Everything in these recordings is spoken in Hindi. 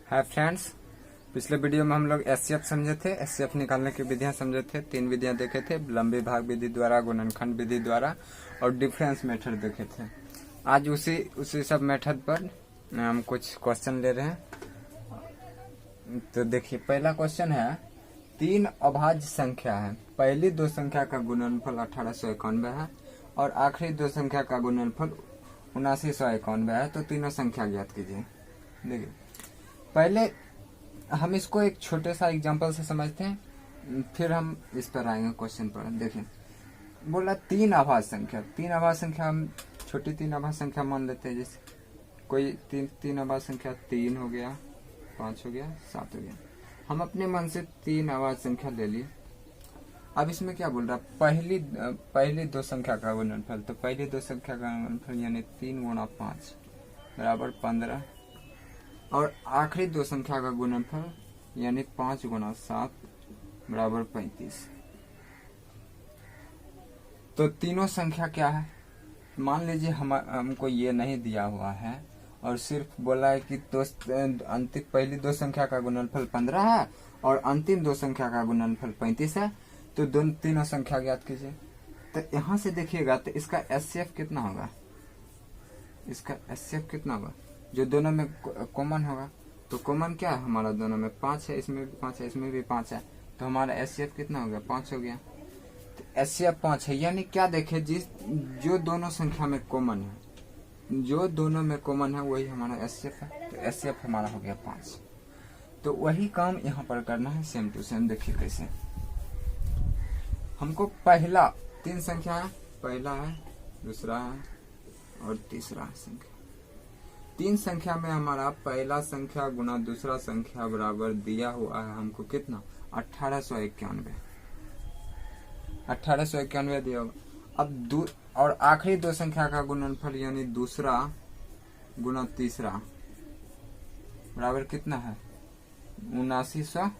हाय फ्रेंड्स, पिछले वीडियो में हम लोग एचसीएफ समझे थे। एचसीएफ निकालने की विधियां समझे थे। 3 विधियां देखे थे, लंबे भाग विधि द्वारा, गुणनखंड विधि द्वारा और डिफरेंस मेथड देखे थे। आज उसी सब मेथड पर हम कुछ क्वेश्चन ले रहे हैं। तो देखिए, पहला क्वेश्चन है, 3 अभाज्य संख्या है। पहली 2 संख्या का गुणनफल 1891 है और आखिरी 2 संख्या का गुणनफल 7991 है। तो तीनों संख्या ज्ञात कीजिए। देखिए, पहले हम इसको एक छोटे सा एग्जांपल से समझते हैं, फिर हम इस पर आएंगे क्वेश्चन पर। देखिए, बोला 3 आभाज्य संख्या। 3 आभाज्य संख्या हम छोटी 3 आभाज्य संख्या मान लेते हैं। जैसे कोई 3 आभाज्य संख्या 3 हो गया, 5 हो गया, 7 हो गया। हम अपने मन से 3 आभाज्य संख्या ले लिए। अब इसमें क्या बोल रहा है, पहली 2 संख्या का गुणनफल। तो पहली 2 संख्या का गुणनफल यानी 3 गुणा 5 बराबर 15 और आखिरी 2 संख्या का गुणनफल यानी 5 गुणा 7 बराबर 35। तो तीनों संख्या क्या है, मान लीजिए हमको ये नहीं दिया हुआ है और सिर्फ बोला है कि अंतिम पहली 2 संख्या का गुणनफल 15 है और अंतिम 2 संख्या का गुणनफल 35 है। तो तीनों संख्या ज्ञात कीजिए। तो यहां से देखिएगा तो इसका एचसीएफ कितना होगा, इसका एचसीएफ कितना होगा जो दोनों में कॉमन होगा। तो कॉमन क्या है हमारा, दोनों में 5 है, इसमें भी 5 है, इसमें भी 5 है। तो हमारा एचसीएफ कितना हो गया, 5 हो गया। तो एचसीएफ 5 है, यानी क्या देखे, जो दोनों संख्या में कॉमन है, जो दोनों में कॉमन है वही हमारा एचसीएफ है। तो एचसीएफ हमारा हो गया 5। तो वही काम यहाँ पर करना है, सेम टू सेम। देखिए कैसे, हमको पहला 3 संख्या है, पहला है, दूसरा है और तीसरा संख्या। 3 संख्या में हमारा पहला संख्या गुना दूसरा संख्या बराबर दिया हुआ है हमको कितना, 1891। 1891 दिया हुआ। अब और आखिरी 2 संख्या का गुणनफल यानी दूसरा गुना तीसरा बराबर कितना है, 7991।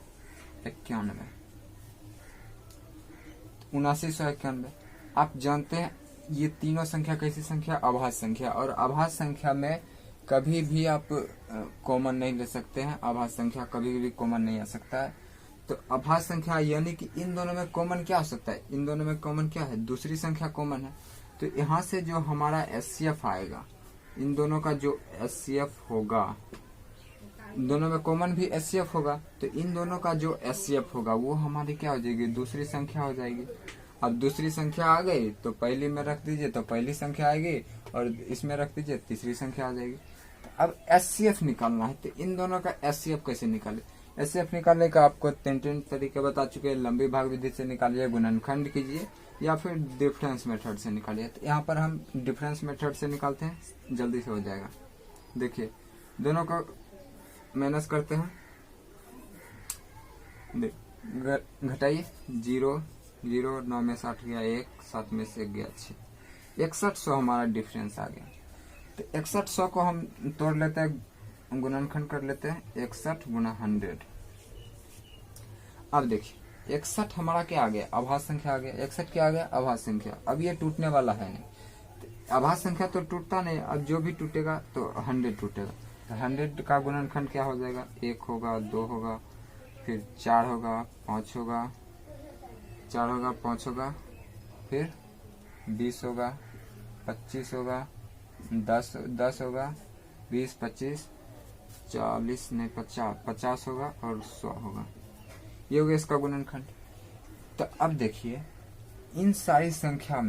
7991। आप जानते हैं ये तीनों संख्या कैसी संख्या, अभाज्य संख्या। और अभाज्य संख्या में कभी भी आप कॉमन नहीं ले सकते हैं। अभाज्य संख्या कभी भी कॉमन नहीं आ सकता है। तो अभाज्य संख्या यानी कि इन दोनों में कॉमन क्या हो सकता है, इन दोनों में कॉमन क्या है, दूसरी संख्या कॉमन है। तो यहाँ से जो हमारा एचसीएफ आएगा, इन दोनों का जो एचसीएफ होगा, दोनों में कॉमन भी एचसीएफ होगा। तो इन दोनों का जो एचसीएफ होगा वो हमारी क्या हो जाएगी, दूसरी संख्या हो जाएगी। अब दूसरी संख्या आ गई तो पहली में रख दीजिए तो पहली संख्या आएगी और इसमें रख दीजिए तीसरी संख्या आ जाएगी। अब एचसीएफ निकालना है। तो इन दोनों का एचसीएफ कैसे निकाले, एचसीएफ निकालने का आपको 3 तरीके बता चुके हैं। लंबी भाग विधि से निकालिए, गुणनखंड कीजिए या फिर डिफरेंस मेथड से निकालिए। तो यहाँ पर हम डिफरेंस मेथड से निकालते हैं, जल्दी से हो जाएगा। देखिए, दोनों को माइनस करते हैं, घटाइए, 0 0 9 में 60 गया 1, 7 में से 1 गया 6, 6100 हमारा डिफरेंस आ गया। तो 6100 को हम तोड़ लेते हैं, गुणनखंड कर लेते हैं, 61 गुना 100। अब देखिए 61 हमारा क्या आ गया, अभाज्य संख्या आ गया। 61 क्या आ गया, अभाज्य संख्या। अब ये टूटने वाला है नहीं, अभाज्य संख्या तो टूटता नहीं। अब जो भी टूटेगा तो 100 टूटेगा। तो 100 का गुणनखंड क्या हो जाएगा, 1 होगा, 2 होगा, फिर 4 होगा, 5 होगा, 4 होगा, 5 होगा, फिर 20 होगा, 25 होगा, 10 होगा, 20, 25, 40 नहीं 50 होगा और 100 होगा। ये हो गया इसका गुणनखंड। तो अब देखिए, इन सारी संख्या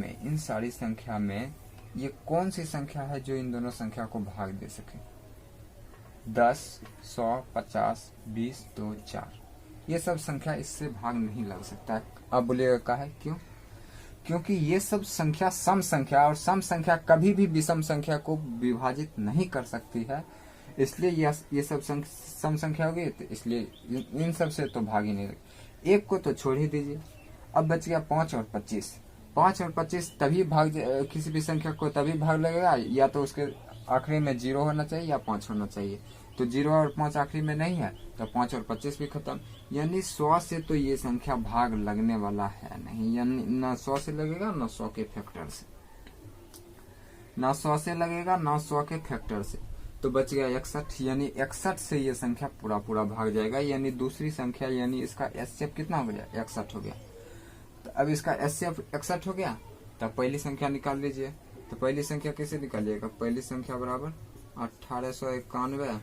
में ये कौन सी संख्या है जो इन दोनों संख्या को भाग दे सके, 10, 100, 50, 20, 2, 4। ये सब संख्या इससे भाग नहीं लग सकता है। अब बोलिएगा का है, क्यों, क्योंकि ये सब संख्या सम संख्या, और सम संख्या कभी भी विषम संख्या को विभाजित नहीं कर सकती है। इसलिए ये सब सम संख्या होगी, तो इसलिए इन सब से तो भाग ही नहीं लगे। 1 को तो छोड़ ही दीजिए। अब बच गया 5 और 25। 5 और 25 तभी किसी भी संख्या को तभी भाग लगेगा या तो उसके आखिरी में 0 होना चाहिए या 5 होना चाहिए। तो 0 और 5 आखिरी में नहीं है तो 5 और 25 भी खत्म। यानी 100 से तो ये संख्या भाग लगने वाला है नहीं, यानी न 100 से लगेगा न 100 के फैक्टर से, ना 100 से लगेगा ना 100 के फैक्टर से। तो बच गया 61, यानी 61 से ये संख्या पूरा पूरा भाग जाएगा, यानी दूसरी संख्या यानी इसका एचसीएफ कितना हो गया, 61 हो गया। तो अब इसका एचसीएफ 61 हो गया, तब पहली संख्या निकाल लीजिए। तो पहली संख्या कैसे निकालिएगा, पहली संख्या बराबर 1891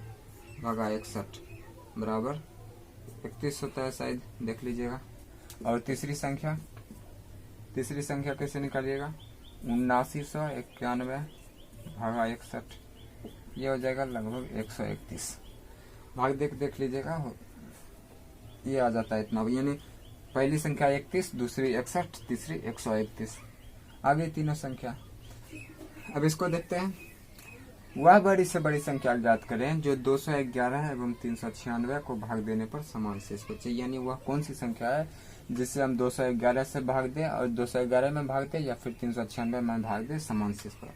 भागा 61 बराबर 31 होता है शायद, देख लीजिएगा। और तीसरी संख्या कैसे निकालिएगा, 7991 भागा 61, ये हो जाएगा लगभग 131। भाग देख लीजिएगा, ये आ जाता है इतना, यानी पहली संख्या 31, दूसरी 61, तीसरी 131। आगे तीनों संख्या। अब इसको देखते हैं। वह बड़ी से बड़ी संख्या ज्ञात करें जो 211 एवं 396 को भाग देने पर समान शेष बचे। यानी वह कौन सी संख्या है जिसे हम 211 से भाग दें और 211 में भाग दें या फिर 396 में भाग दें, समान शेष पर।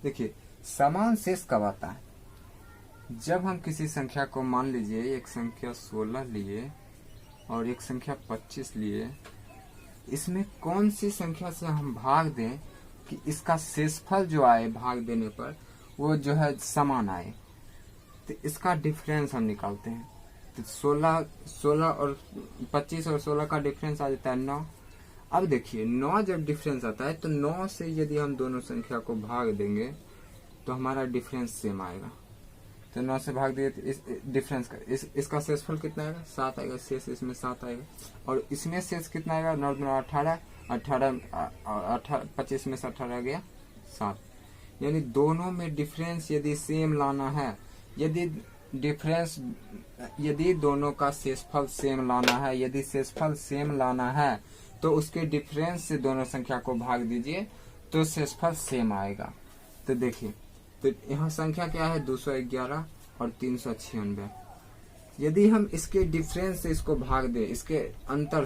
देखिए समान शेष कब आता है, जब हम किसी संख्या को, मान लीजिए एक संख्या 16 लिए और एक संख्या 25 लिए, इसमें कौन सी संख्या से हम भाग दें कि इसका शेषफल जो आए भाग देने पर वो जो है समान आए, तो इसका डिफरेंस हम निकालते हैं। तो 16 और 25 और 16 का डिफरेंस आ जाता है 9। अब देखिए 9 जब डिफरेंस आता है तो 9 से यदि हम दोनों संख्या को भाग देंगे तो हमारा डिफरेंस सेम आएगा। तो 9 से भाग दिए तो इस डिफरेंस का इसका शेषफल कितना आएगा, 7 आएगा। शेष इसमें 7 आएगा और इसमें शेष कितना आएगा, 9 9 18 25 में से 18 गया 7। यानी दोनों में डिफरेंस यदि सेम लाना है, यदि दोनों का शेषफल सेम लाना है, यदि शेषफल सेम लाना है तो उसके डिफरेंस से दोनों संख्या को भाग दीजिए तो शेषफल सेम आएगा। तो देखिए, तो यहाँ संख्या क्या है, 211 और 396। यदि हम इसके डिफरेंस से इसको भाग दें, इसके अंतर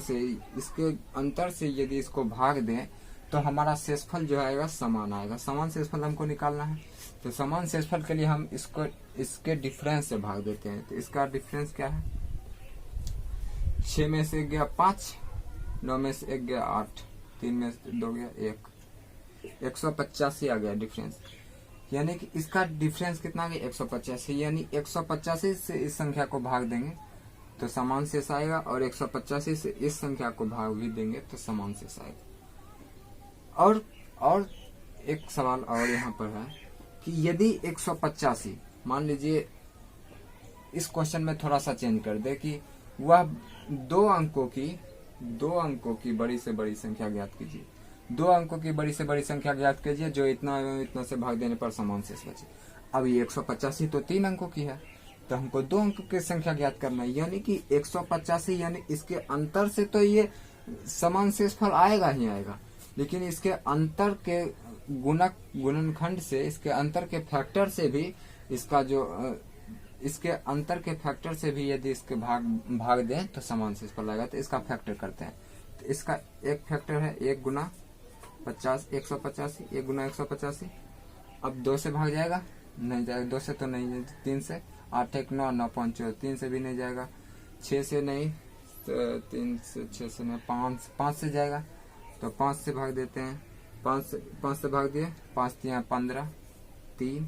से यदि इसको भाग दें तो हमारा शेषफल जो आएगा समान आएगा। समान शेषफल हमको निकालना है, तो समान शेषफल के लिए हम इसके डिफरेंस से भाग देते हैं। तो इसका डिफरेंस क्या है, 6 में से 1 गया 5, 9 में से 1 गया 8, 3 में से 2 गया 1, 185 आ गया डिफरेंस। यानी कि इसका डिफरेंस कितना आ गया, 185। यानी 185 से इस संख्या को भाग देंगे तो समान शेष आएगा और 185 से इस संख्या को भाग भी देंगे तो समान शेष आएगा। और एक सवाल और यहाँ पर है कि यदि 185, मान लीजिए इस क्वेश्चन में थोड़ा सा चेंज कर दे कि वह दो अंकों की बड़ी से बड़ी संख्या ज्ञात कीजिए, 2 अंकों की बड़ी से बड़ी संख्या ज्ञात कीजिए जो इतना एवं इतना से भाग देने पर समान शेष बचे। अब ये 185 तो 3 अंकों की है, तो हमको 2 अंकों की संख्या ज्ञात करना है। यानी कि 185 यानी इसके अंतर से तो ये समान शेषफल आएगा ही आएगा, लेकिन इसके अंतर के गुणनखंड से, इसके अंतर के फैक्टर से भी, इसके अंतर के फैक्टर से भी यदि इसके भाग दें तो समान शेषफल आएगा। तो इसका फैक्टर करते हैं। तो इसका एक फैक्टर है 1 गुना 185, 1 गुना 185। अब 2 से भाग जाएगा, नहीं जाएगा, 2 से तो नहीं, 3 से, 8 1 9 9 5 14, 3 से भी नहीं जाएगा, 6 से नहीं, तो 3 से 6 से नहीं, 5 से जाएगा, तो 5 से भाग देते हैं। 5 से भाग दिए, 5 3 15, 3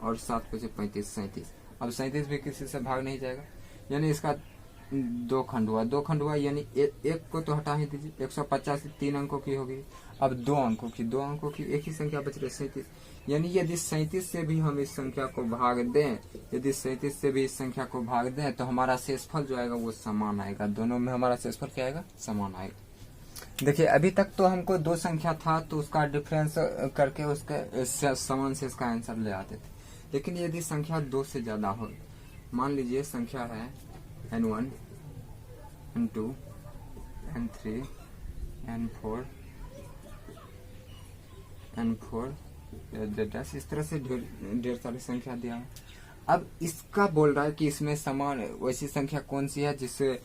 और 7 5 35 37। अब 37 भी किसी से भाग नहीं जाएगा, यानी इसका 2 खंड हुआ, यानी एक को तो हटा ही दीजिए। 185 3 अंकों की होगी, अब 2 अंकों की एक ही संख्या बच रही 37। यानी यदि 37 से भी हम इस संख्या को भाग दें, तो हमारा शेषफल जो आएगा वो समान आएगा। दोनों में हमारा शेषफल क्या आएगा, समान आएगा। देखिए अभी तक तो हमको 2 संख्या था तो उसका डिफरेंस करके उसके समान शेष का आंसर ले आते थे। लेकिन यदि संख्या 2 से ज्यादा हो, मान लीजिए संख्या है n1 n2 n3 n4 इस तरह से ढेर सारी संख्या दिया है। अब इसका बोल रहा है कि इसमें समान वैसी संख्या कौन सी है जिससे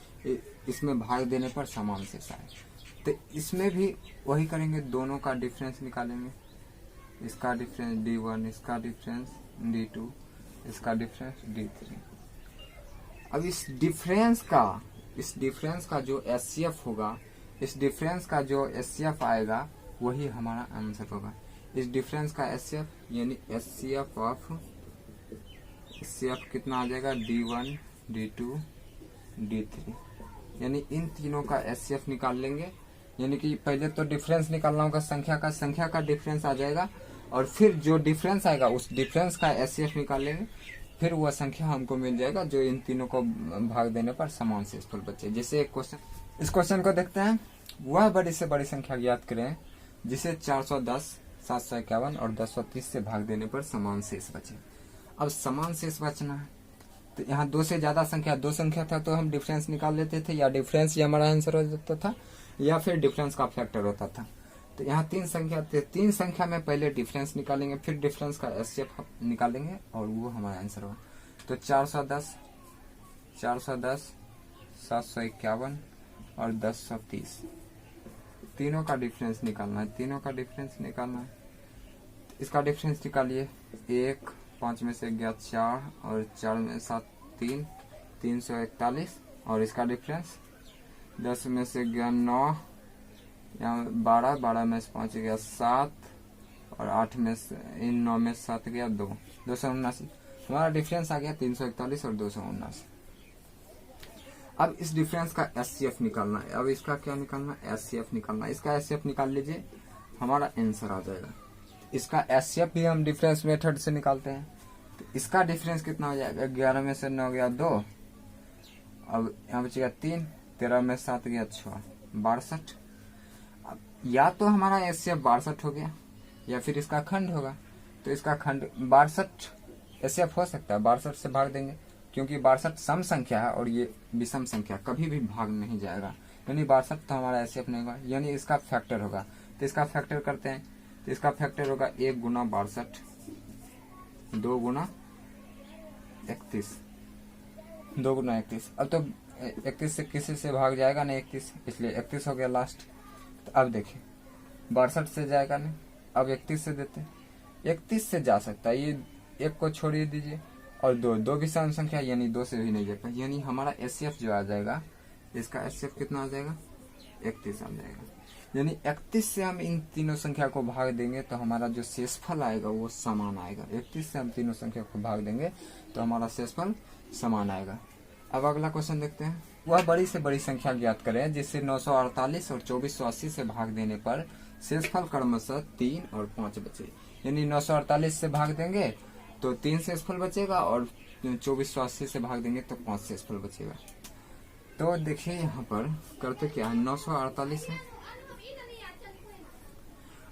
इसमें भाग देने पर समान शेष आए। तो इसमें भी वही करेंगे, दोनों का डिफरेंस निकालेंगे। इसका डिफरेंस d1, इसका डिफरेंस d2, इसका डिफरेंस d3। अब इस डिफरेंस का जो एचसीएफ होगा, इस डिफरेंस का जो एचसीएफ आएगा वही हमारा आंसर होगा। इस डिफरेंस का एचसीएफ यानी एचसीएफ ऑफ एचसीएफ कितना आ जाएगा, D1 D2 D3, यानी इन तीनों का एचसीएफ निकाल लेंगे। यानी कि पहले तो डिफरेंस निकालना होगा संख्या का डिफरेंस आ जाएगा, और फिर जो डिफरेंस आएगा उस डिफरेंस का एचसीएफ निकाल लेंगे, फिर वह संख्या हमको मिल जाएगा जो इन तीनों को भाग देने पर समान शेषफल बचे। जैसे एक क्वेश्चन, इस क्वेश्चन को देखते हैं। वह बड़ी से बड़ी संख्या ज्ञात करें जिसे 410, 751 और 1030 से भाग देने पर समान शेष बचे। अब समान शेष बचना है तो यहाँ दो से ज्यादा संख्या, दो संख्या था तो हम डिफरेंस निकाल लेते थे, या डिफरेंस ही हमारा आंसर हो जाता था, या फिर डिफरेंस का फैक्टर होता था। तो यहाँ तीन संख्या थे, तीन संख्या में पहले डिफरेंस निकालेंगे, फिर डिफरेंस का एचसीएफ निकालेंगे और वो हमारा आंसर होगा। तो 410, 751 और 1030, तीनों का डिफरेंस निकालना है, तीनों का डिफरेंस निकालना है। इसका डिफरेंस निकालिए, 1, 5 में से गया 4 और 4 में 7 3, 341, और इसका डिफरेंस 10 में से गया 9, यहाँ 12, 12 में से 5 गया 7, और 8 में से 9 में 7 गया 2, 279। हमारा डिफरेंस आ गया 341 और 279। अब इस डिफरेंस का एचसीएफ निकालना है। अब इसका क्या निकालना है, एचसीएफ निकालना है। इसका एचसीएफ निकाल लीजिए, हमारा आंसर आ जाएगा। इसका एचसीएफ भी हम डिफरेंस मेथड से निकालते हैं। तो इसका डिफरेंस कितना हो जाएगा, 11 में से 9 गया 2, अब यहाँ बचेगा 3, 13 में 7 गया 6, 62। अब या तो हमारा एचसीएफ 62 हो गया, या फिर इसका खंड होगा। तो इसका खंड 62 एचसीएफ हो सकता है, 62 से भाग देंगे, क्योंकि 62 सम संख्या है और ये विषम संख्या, कभी भी भाग नहीं जाएगा, यानी 62 तो हमारा एचसीएफ नहीं होगा, यानी इसका फैक्टर होगा। तो इसका फैक्टर करते हैं, तो इसका फैक्टर होगा 1 गुना 62, 2 गुना 31, 2 गुना 31। अब तो 31 से किसी से भाग जाएगा नहीं 31, इसलिए 31 हो गया लास्ट। तो अब देखिए 62 से जाएगा नहीं, अब 31 से देते हैं, 31 से जा सकता है, ये एक को छोड़िए दीजिए, और दो विषम संख्या, यानी 2 से भी नहीं जाता, यानी हमारा एचसीएफ जो आ जाएगा, इसका एचसीएफ कितना आ जाएगा, 31 आ जाएगा। यानी 31 से हम इन तीनों संख्या को भाग देंगे तो हमारा जो शेषफल आएगा वो समान आएगा। 31 से हम तीनों संख्या को भाग देंगे तो हमारा शेषफल समान आएगा। अब अगला क्वेश्चन देखते हैं। वह बड़ी से बड़ी संख्या ज्ञात करें जिससे 948 और 2480 से भाग देने पर शेषफल क्रमशः 3 और 5 बचे। यानी 948 से भाग देंगे तो 3 शेषफल बचेगा, और 2480 से भाग देंगे तो 5 शेषफल बचेगा। तो देखिए यहाँ पर करते क्या है, 948 है।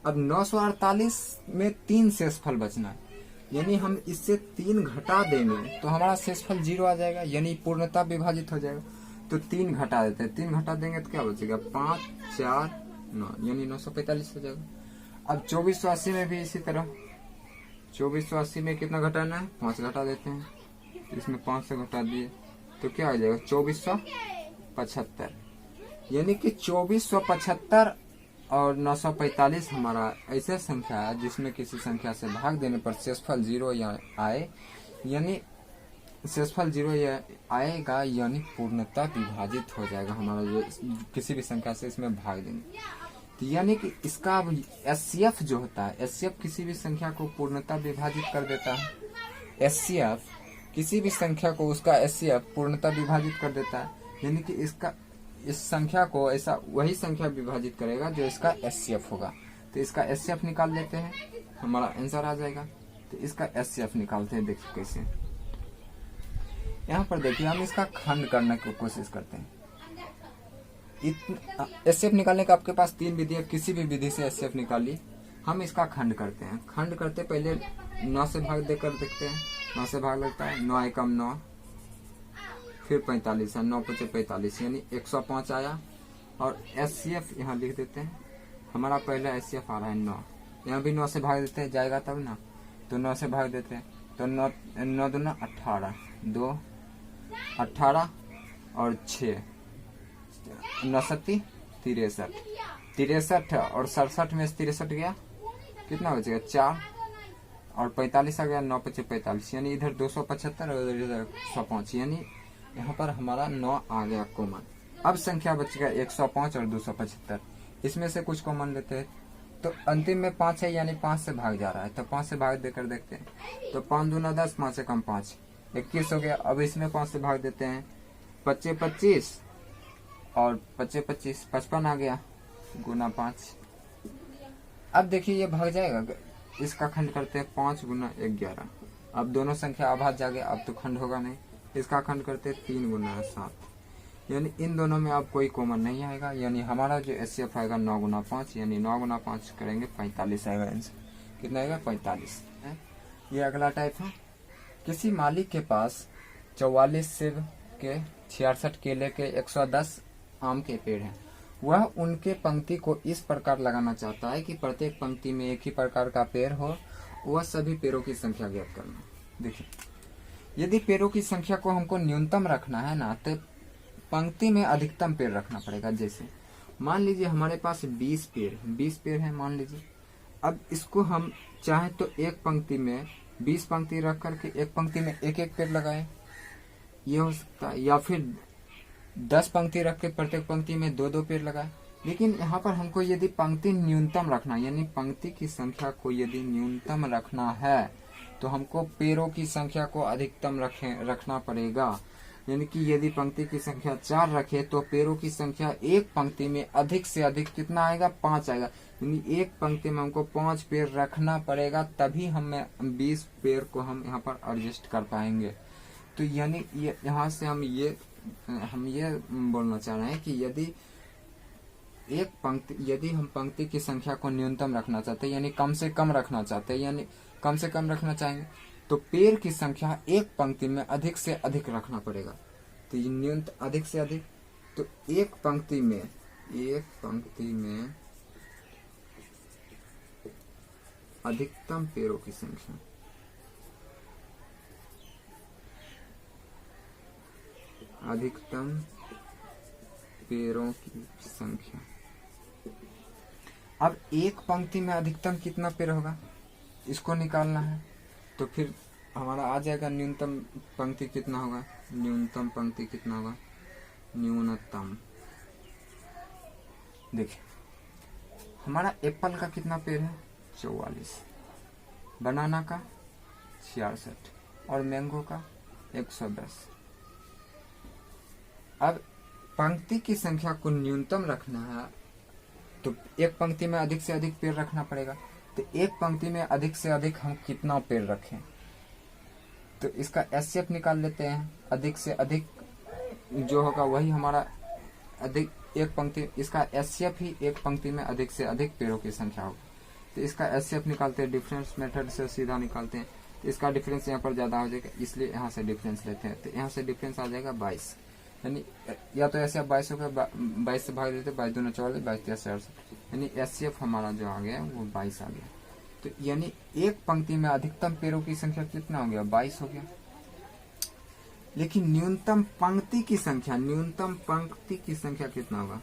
अब 948 में 3 शेषफल बचना है, यानी हम इससे 3 घटा देंगे तो हमारा शेषफल 0 आ जाएगा, यानी पूर्णतः विभाजित हो जाएगा। तो 3 घटा देते हैं, 3 घटा देंगे तो क्या बचेगा, 5, 4, 9, यानी 945 हो जाएगा। अब 2480 में भी इसी तरह, 2480 में कितना घटाना है, 5 घटा देते हैं, इसमें 5 से घटा दिए तो क्या आ जाएगा, 2475। यानी कि 2475 और 945 हमारा ऐसा संख्या है जिसमें किसी संख्या से भाग देने पर शेषफल 0 या आए, यानी शेषफल 0 आएगा, यानी पूर्णतः विभाजित हो जाएगा हमारा जो किसी भी संख्या से इसमें भाग देंगे। तो यानी कि इसका एचसीएफ जो होता है, एचसीएफ किसी भी संख्या को पूर्णतः विभाजित कर देता है। एचसीएफ किसी भी संख्या को उसका एचसीएफ पूर्णतः विभाजित कर देता है, यानी कि इसका इस संख्या को ऐसा वही संख्या विभाजित करेगा जो इसका एचसीएफ होगा। तो इसका एचसीएफ निकाल लेते हैं, हमारा आंसर आ जाएगा। तो इसका एचसीएफ निकालते हैं, देखिए कैसे। यहाँ पर देखिए हम इसका खंड करने की कोशिश करते हैं। एचसीएफ निकालने का आपके पास 3 विधि है, किसी भी विधि से एचसीएफ निकालिए। हम इसका खंड करते हैं, खंड करते पहले 9 से भाग देकर देखते हैं। 9 से भाग लगता है, 9 एकम 9, फिर 45 है, 9 पचे 45, यानी 105 आया। और एचसीएफ यहाँ लिख देते हैं, हमारा पहला एचसीएफ आ रहा है 9। यहाँ भी 9 से भाग देते हैं, जाएगा तब ना, तो 9 से भाग देते हैं, तो 9 दूना 18, 2 18 और 6 69 63 और 67 में 63 गया, कितना बचेगा 4 और 45 आ गया, 9 पचे 45, यानी इधर 275 और इधर 105, यानी यहाँ पर हमारा 9 आ गया कॉमन। अब संख्या बचेगा 105 और 275, इसमें से कुछ कॉमन लेते हैं। तो अंतिम में 5 है, यानी 5 से भाग जा रहा है, तो 5 से भाग देकर देखते हैं। तो 5 दूना 10, 5 एकम 5, 21 हो गया। अब इसमें 5 से भाग देते हैं, 25 25 और 25 25 55 आ गया गुना 5। अब देखिए ये भाग जाएगा, इसका खंड करते हैं 5 गुना 11। अब दोनों संख्या आभाज्य जागे, अब तो खंड होगा नहीं। इसका खंड करते हैं 3 गुना 7, यानी इन दोनों में अब कोई कॉमन नहीं आएगा, यानी हमारा जो एचसीएफ आएगा 9 गुना 5, यानी 9 गुना 5 करेंगे 45 आएगा आंसर। कितना आएगा? 45 है। ये अगला टाइप है, किसी मालिक के पास 44 सेब के, 66 केले के, 110 आम के पेड़ हैं। वह उनके पंक्ति को इस प्रकार लगाना चाहता है कि प्रत्येक पंक्ति में एक ही प्रकार का पेड़ हो। वह सभी पेड़ों की संख्या ज्ञात करना। देखिए, यदि पेड़ों की संख्या को हमको न्यूनतम रखना है ना, तो पंक्ति में अधिकतम पेड़ रखना पड़ेगा। जैसे मान लीजिए हमारे पास 20 पेड़ है मान लीजिए। अब इसको हम चाहे तो एक पंक्ति में 20 पंक्ति रख करके एक पंक्ति में एक एक पेड़ लगाए, ये हो सकता है, या फिर 10 पंक्ति रख के प्रत्येक पंक्ति में 2-2 पेड़ लगाए। लेकिन यहाँ पर हमको यदि पंक्ति न्यूनतम रखना, यानी पंक्ति की संख्या को यदि न्यूनतम रखना है, तो हमको पेड़ों की संख्या को अधिकतम रखना पड़ेगा। यानी कि यदि पंक्ति की संख्या 4 रखे तो पेड़ों की संख्या एक पंक्ति में अधिक से अधिक कितना आएगा? 5 आएगा। यानी एक पंक्ति में हमको 5 पेड़ रखना पड़ेगा, तभी हमें 20 पेड़ को हम यहाँ पर एडजस्ट कर पाएंगे। तो यानी यहाँ से हम ये बोलना चाह रहे हैं कि यदि हम पंक्ति की संख्या को न्यूनतम रखना चाहते हैं, यानी कम से कम रखना चाहते हैं, यानी कम से कम रखना चाहेंगे, तो पेड़ की संख्या एक पंक्ति में अधिक से अधिक रखना पड़ेगा। तो ये न्यूनतम अधिक से अधिक, तो एक पंक्ति में अधिकतम पेड़ों की संख्या, अधिकतम पेड़ों की संख्या। अब एक पंक्ति में अधिकतम कितना पेड़ होगा, इसको निकालना है। तो फिर हमारा आ जाएगा न्यूनतम पंक्ति कितना होगा, न्यूनतम पंक्ति कितना होगा, न्यूनतम। देखिए हमारा एप्पल का कितना पेड़ है? 44, बनाना का 66 और मैंगो का 110। अब पंक्ति की संख्या को न्यूनतम रखना है, तो एक पंक्ति में अधिक से अधिक पेड़ रखना पड़ेगा। तो एक पंक्ति में अधिक से अधिक हम कितना पेड़ रखें, तो इसका एचसीएफ निकाल लेते हैं। अधिक से अधिक जो होगा वही हमारा अधिक, एक पंक्ति, इसका एचसीएफ ही एक पंक्ति में अधिक से अधिक पेड़ों की संख्या होगा। तो इसका एचसीएफ निकालते हैं, डिफरेंस मेथड से सीधा निकालते हैं। तो इसका डिफरेंस यहाँ पर ज्यादा हो जाएगा, इसलिए यहाँ से डिफरेंस लेते हैं। तो यहाँ से डिफरेंस आ जाएगा 22, यानी या तो ऐसे 22 होगा, 22 से भाग देते, 22 दूना 44, 22 तिया 68, यानी एचसीएफ हमारा जो आ गया वो 22 आ गया। तो यानी एक पंक्ति में अधिकतम पेड़ों की संख्या कितना हो गया? 22 हो गया। लेकिन न्यूनतम पंक्ति की संख्या कितना होगा?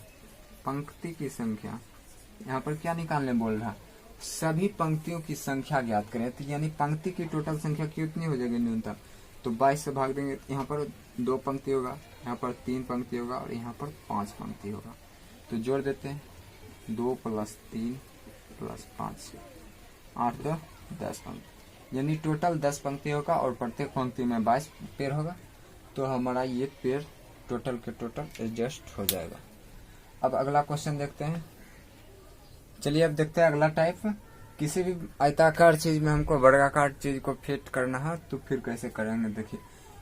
पंक्ति की संख्या यहाँ पर क्या निकालने बोल रहा, सभी पंक्तियों की संख्या ज्ञात करें। तो यानी पंक्ति की टोटल संख्या कितनी हो जाएगी न्यूनतम? तो 22 से भाग देंगे, यहाँ पर 2 पंक्ति होगा, यहाँ पर 3 पंक्ति होगा और यहाँ पर 5 पंक्ति होगा। तो जोड़ देते हैं, 2 + 3 + 5, 8 2 10 पंक्ति, यानी टोटल 10 पंक्ति होगा और प्रत्येक पंक्ति में 22 पेड़ होगा। तो हमारा ये पेड़ टोटल के टोटल एडजस्ट हो जाएगा। अब अगला क्वेश्चन देखते हैं। चलिए अब देखते हैं अगला टाइप। किसी भी आयताकार चीज में हमको वर्गाकार चीज को फिट करना है, तो फिर कैसे करेंगे? देखिए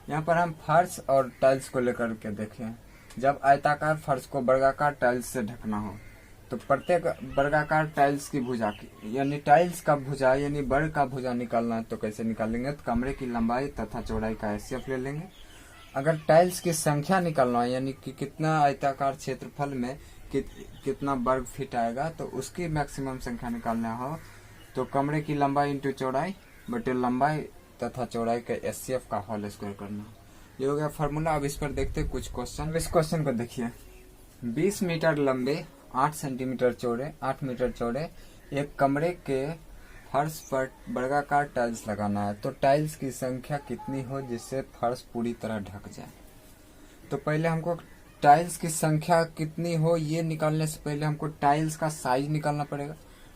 यहाँ पर हम फर्श और टाइल्स को लेकर के देखें। जब आयताकार फर्श को वर्गाकार टाइल्स से ढकना हो, तो प्रत्येक वर्गाकार टाइल्स की भुजा की, यानी टाइल्स का भुजा यानी वर्ग का भुजा निकालना है, तो कैसे निकालेंगे? तो कमरे की लंबाई तथा चौड़ाई का एचसीएफ ले लेंगे। अगर टाइल्स की संख्या निकालना है, यानी कि कितना आयताकार क्षेत्रफल में कितना वर्ग फीट आएगा, तो उसकी मैक्सिमम संख्या निकालना हो, तो कमरे की लंबाई इंटू चौड़ाई बटे लंबाई तथा चौड़ाई के एचसीएफ का होल स्क्वायर करना। ये हो गया फॉर्मूला। अब इस पर देखते हैं कुछ क्वेश्चन। इस क्वेश्चन को देखिए, 20 मीटर लंबे, 8 सेंटीमीटर चौड़े, 8 मीटर चौड़े एक कमरे के फर्श पर वर्गाकार टाइल्स लगाना है। तो टाइल्स की संख्या कितनी हो जिससे फर्श पूरी तरह ढक जाए? तो पहले हमको टाइल्स की संख्या कितनी हो ये निकालने से पहले हमको टाइल्स का साइज निकालना पड़ेगा।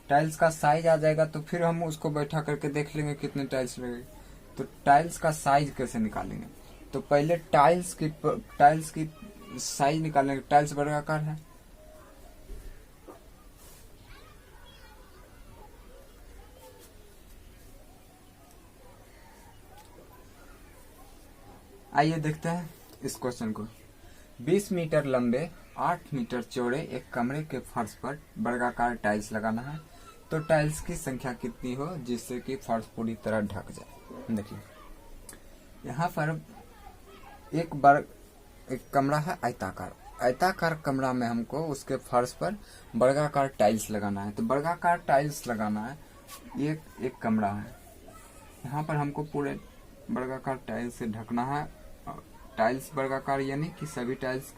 टाइल्स का साइज आ जाएगा तो फिर हम उसको बैठा करके देख लेंगे कितने टाइल्स लगेगी। तो टाइल्स का साइज कैसे निकालेंगे? तो पहले टाइल्स की साइज निकालेंगे। टाइल्स वर्गाकार है, आइए देखते हैं इस क्वेश्चन को। 20 मीटर लंबे 8 मीटर चौड़े एक कमरे के फर्श पर वर्गाकार टाइल्स लगाना है। तो टाइल्स की संख्या कितनी हो जिससे कि फर्श पूरी तरह ढक जाए? देखिए यहाँ पर एक कमरा है आयताकार कमरा में हमको उसके फर्श पर वर्गाकार टाइल्स लगाना है। तो वर्गाकार टाइल्स लगाना है, एक कमरा है, यहाँ पर हमको पूरे वर्गाकार टाइल्स से ढकना है। टाइल्स वर्गाकार यानी कि सभी टाइल्स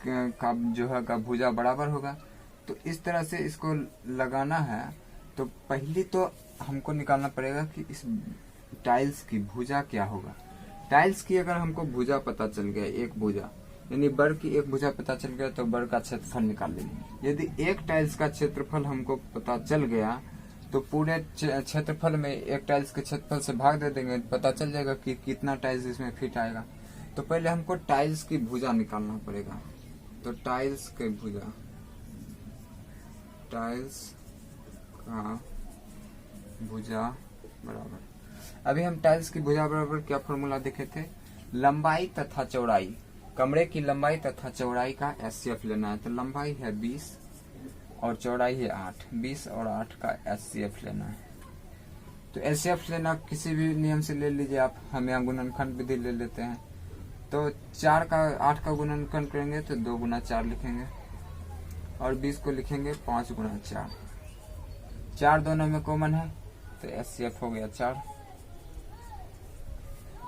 का जो है का भुजा बराबर होगा। तो इस तरह से इसको लगाना है। तो पहले तो हमको निकालना पड़ेगा कि इस टाइल्स की भुजा क्या होगा। टाइल्स की अगर हमको भुजा पता चल गया, एक भुजा यानी वर्ग की एक भुजा पता चल गया, तो वर्ग का क्षेत्रफल निकाल लेंगे। यदि एक टाइल्स का क्षेत्रफल हमको पता चल गया तो पूरे क्षेत्रफल में एक टाइल्स के क्षेत्रफल से भाग दे देंगे, पता चल जाएगा कि कितना टाइल्स इसमें फिट आएगा। तो पहले हमको टाइल्स की भुजा निकालना पड़ेगा। तो टाइल्स की भुजा, टाइल्स का भुजा बराबर, अभी हम टाइल्स की भुजा बराबर क्या फॉर्मूला देखे थे? लंबाई तथा चौड़ाई, कमरे की लंबाई तथा चौड़ाई का एचसीएफ लेना है। तो लंबाई है 20 और चौड़ाई है 8, 20 और 8 का एचसीएफ लेना है। तो एचसीएफ लेना किसी भी नियम से ले लीजिए आप, हम यहाँ गुणनखंड विधि ले लेते हैं। तो 8 का गुणनखंड करेंगे तो 2 गुना 4 लिखेंगे और 20 को लिखेंगे 5 गुना 4। 4 दोनों में कॉमन है तो एचसीएफ हो गया 4।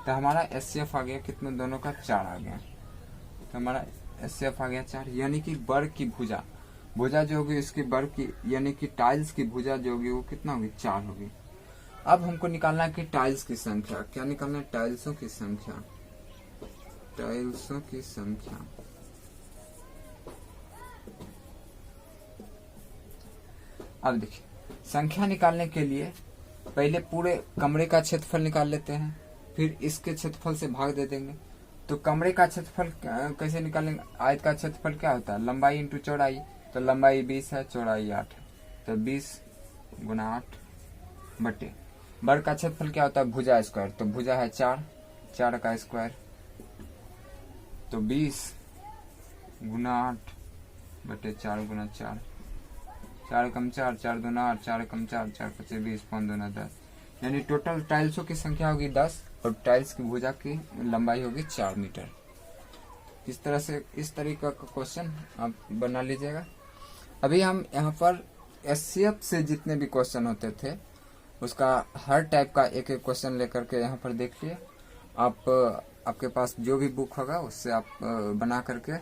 तो हमारा एचसीएफ आ गया कितने, दोनों का 4 आ गया। तो हमारा एचसीएफ आ गया 4, यानी कि वर्ग की भुजा जो होगी इसकी वर्ग की, यानी कि टाइल्स की भुजा जो होगी वो कितना होगी, 4 होगी। अब हमको निकालना है कि टाइल्स की संख्या, क्या निकालना है? टाइल्सों की संख्या, टाइल्सों की संख्या। अब देखिए संख्या निकालने के लिए पहले पूरे कमरे का क्षेत्रफल निकाल लेते हैं, फिर इसके क्षेत्रफल से भाग दे देंगे। तो कमरे का क्षेत्रफल कैसे निकालेंगे? आयत का क्षेत्रफल क्या होता है? लंबाई इंटू चौड़ाई। तो लंबाई 20 है, चौड़ाई 8 है, तो 20 गुना 8 बटे वर्ग का क्षेत्रफल क्या होता है? भुजा स्क्वायर। तो भुजा है 4 का स्क्वायर, तो 20 गुना 8 बटे 4 गुना 4, 4 कम 4, 4 दूना 8, 4 कम 4, 4 पचे 20, 5 दूना 10, यानी टोटल टाइल्सों की संख्या होगी 10 और टाइल्स की भुजा की लंबाई होगी 4 मीटर। इस तरह से इस तरीके का क्वेश्चन आप बना लीजिएगा। अभी हम यहाँ पर एचसीएफ से जितने भी क्वेश्चन होते थे उसका हर टाइप का एक एक क्वेश्चन लेकर के यहाँ पर देख लिए। आपके पास जो भी बुक होगा उससे आप बना करके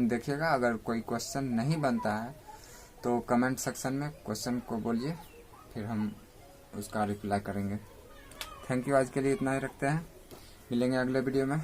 देखिएगा। अगर कोई क्वेश्चन नहीं बनता है तो कमेंट सेक्शन में क्वेश्चन को बोलिए, फिर हम उसका रिप्लाई करेंगे। थैंक यू, आज के लिए इतना ही रखते हैं, मिलेंगे अगले वीडियो में।